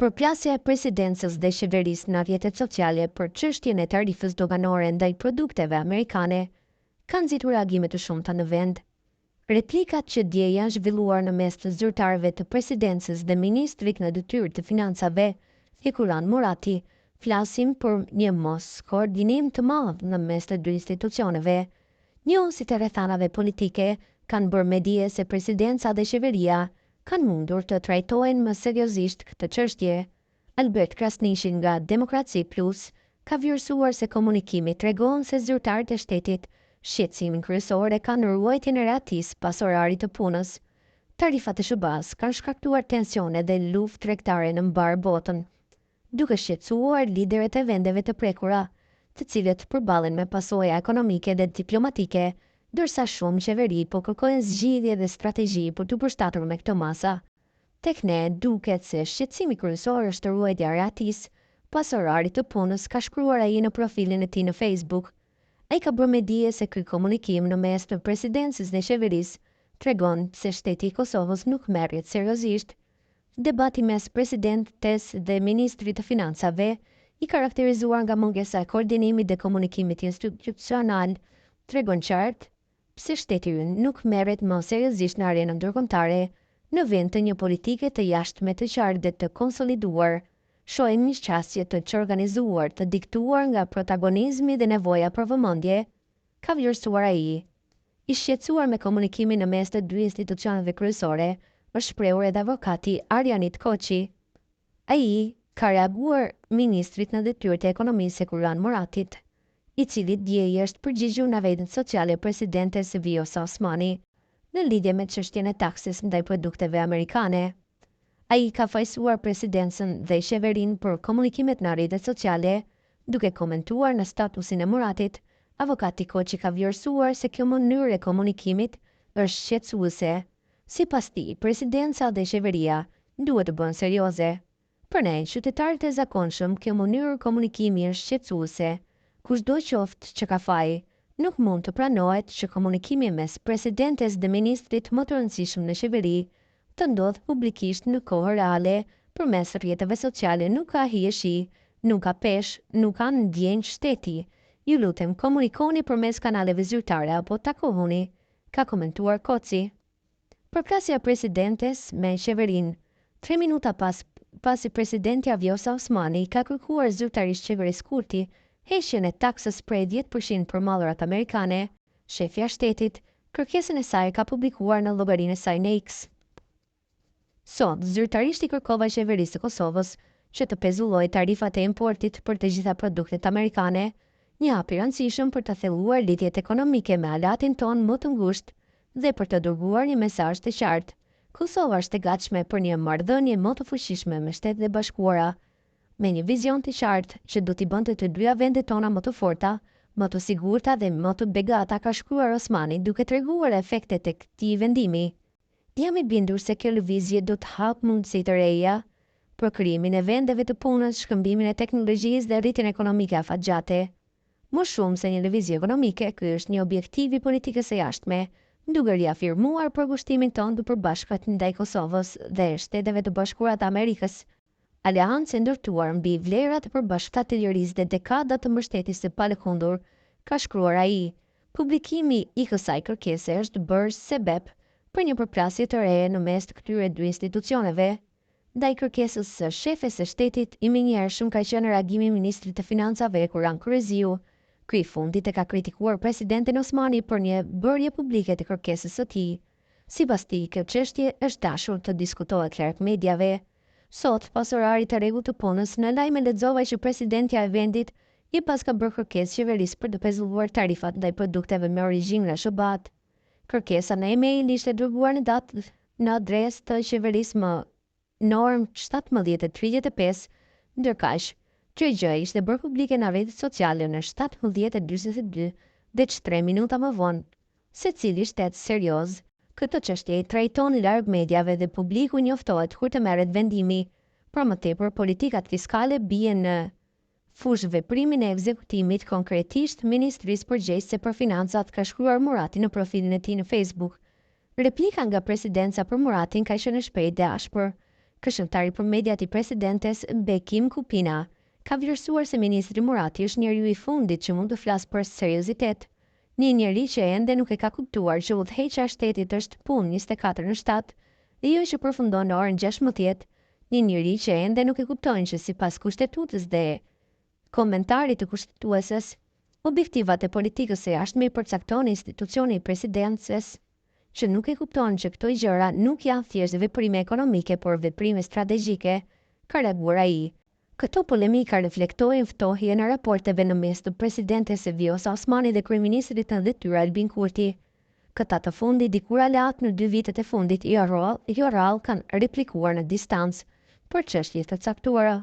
Përplasja e presidencës dhe qeverisë në rrjetet sociale për çështjen e tarifës doganore ndaj produkteve amerikane ka nxitur reagime të shumta në vend. Replikat që dje janë zhvilluar në mes të zyrtarëve të presidencës dhe ministrit në detyrë të financave, Fikuran Murati, flasim për një mos koordinim të madh në mes të dy institucioneve. Njohësit e rrethanave politike kanë bërë me dije se presidenca dhe qeveria kanë mundur të trajtojnë më seriozisht këtë çështje. Albert Krasnishin nga Demokraci Plus ka vlerësuar se komunikimi tregon se zyrtarët e shtetit shqetësimin kryesor e kanë në ruajtjen e rehatisë pas orarit të punës. Tarifat e SBA-s kanë shkaktuar tensione dhe luftë tregtare në mbar botën, duke shqetësuar liderët e vendeve të prekura, të cilët përballen me pasoja ekonomike dhe diplomatike, dërsa shumë qeveri po kërkojnë zgjidhje dhe strategji për të përshtatur me këtë masa. Tek ne duket se shqetësimi kryesor është ruajtja e rehatisë pas orarit të punës, ka shkruar ai në profilin e tij në Facebook. Ai ka bërë me dije se ky komunikim në mes të presidencës dhe qeverisë tregon se shteti i Kosovës nuk merret seriozisht. Debati mes presidentes dhe ministrit të financave i karakterizuar nga mungesa e koordinimit dhe komunikimit institucional tregon qartë pse shteti ynë nuk merret më seriozisht në arenën ndërkombëtare në vend të një politike të jashtme të qartë dhe të konsoliduar. Shohim një qasje të organizuar, të diktuar nga protagonizmi dhe nevoja për vëmendje, ka vlerësuar ai. I shqetësuar me komunikimin në mes të dy institucioneve kryesore, është shprehur edhe avokati Arjanit Koçi. Ai ka reaguar ministrit në detyrë të ekonomisë Fikuran Muratit, i cili dje është përgjigjur në rrjetet sociale presidentes Vjosa Osmani në lidhje me çështjen e taksës ndaj produkteve amerikane. Ai ka fajsuar presidencën dhe qeverinë për komunikimet në rrjetet sociale, duke komentuar në statusin e Muratit. Avokati Koçi ka vlerësuar se kjo mënyrë e komunikimit është shqetësuese. Sipas tij, presidenca dhe qeveria duhet të bëhen serioze. Për ne, qytetarët e zakonshëm, kjo mënyrë komunikimi është shqetësuese. Kushdo qoftë që ka faj, nuk mund të pranohet që komunikimi mes presidentes dhe ministrit më të rëndësishëm në qeveri të ndodh publikisht në kohë reale përmes rrjeteve sociale. Nuk ka hijeshi, nuk ka pesh, nuk ka ndjenjë shteti. Ju lutem, komunikoni përmes kanaleve zyrtare apo takohuni, ka komentuar Koçi. Përplasja e presidentes me qeverinë. 3 minuta pasi presidentja Vjosa Osmani ka kërkuar zyrtarisht qeverisë Kurti heqjen e taksës prej 10% për mallorat amerikane, shefja e shtetit kërkesën e saj ka publikuar në llogarinë e saj në X. Sot, zyrtarisht i kërkova qeverisë së Kosovës që të pezullojë tarifat e importit për të gjitha produktet amerikane, një hap i rëndësishëm për të thelluar lidhjet ekonomike me aleatin ton më të ngushtë dhe për të dërguar një mesazh të qartë. Kosova është e gatshme për një marrëdhënie më të fuqishme me Shtetet e Bashkuara, me një vizion të qartë që do t'i bënte të dyja vendet tona më të forta, më të sigurta dhe më të begata, ka shkruar Osmani duke treguar efektet e këtij vendimi. Jam i bindur se kjo lëvizje do të hapë mundësi të reja për krijimin e vendeve të punës, shkëmbimin e teknologjisë dhe rritjen ekonomike afatgjate. Më shumë se një lëvizje ekonomike, ky është një objektiv i politikës së jashtme, duke riafirmuar përkushtimin tonë të përbashkët ndaj Kosovës dhe Shteteve të Bashkuara të Amerikës. Aleancë ndërtuar mbi vlerat e përbashkëta të lirisë dhe dekada të mbështetjes së palëkundur, ka shkruar ai. Publikimi i kësaj kërkese është bërë sebeb për një përplasje të re në mes të këtyre dy institucioneve. Ndaj kërkesës së shefes së shtetit, i menjëhershëm ka qenë reagimi i ministrit të financave Kurran Kurriziu. Ky i fundit e ka kritikuar presidenten Osmani për një bërje publike të kërkesës së tij. Sipas tij, kjo çështje është dashur të diskutohet larg mediave. Sot, pas orarit të rregullt të punës, në lajme lexova që presidentja e vendit i pas ka bërë kërkesë qeverisë për të pezulluar tarifat ndaj produkteve me origjinë nga SBA. Kërkesa në email ishte dërguar në adresë të qeverisë më norm 17:35, ndërkaq kjo gjë ishte bërë publike në rrjetet sociale në 17:42 dhe 3 minuta më vonë. Secili shtet serioz këtë çështje i trajton larg mediave dhe publiku njoftohet kur të merret vendimi. Për më tepër, politikat fiskale bien në fushë veprimin e ekzekutimit, konkretisht Ministrisë Përgjegjëse për Financat, ka shkruar Murati në profilin e tij në Facebook. Replika nga presidenca për Muratin ka qenë e shpejtë dhe ashpër. Këshilltari për mediat i presidentes Bekim Kupina ka vlerësuar se ministri Murati është njeriu i fundit që mund të flasë për seriozitet. Një njeri që ende nuk e ka kuptuar që udhëheqja e shtetit është punë 24/7 dhe jo që përfundon në orën 16, një njeri që ende nuk e kuptojnë që sipas kushtetutës dhe komentarit të kushtetueses, objektivat e politikës së jashtme i përcakton institucioni i presidencës, që nuk e kupton që këto gjëra nuk janë thjesht veprime ekonomike, por veprime strategjike, ka reaguar ai. Këto polemika reflektojnë ftohjen e raporteve në mes të presidentes Vjosa Osmani dhe kryeministrit të detyra Albin Kurti. Këta të fundit dikur aleat në 2 vitet e fundit jo rrallë kanë replikuar në distancë për çështje të caktuara.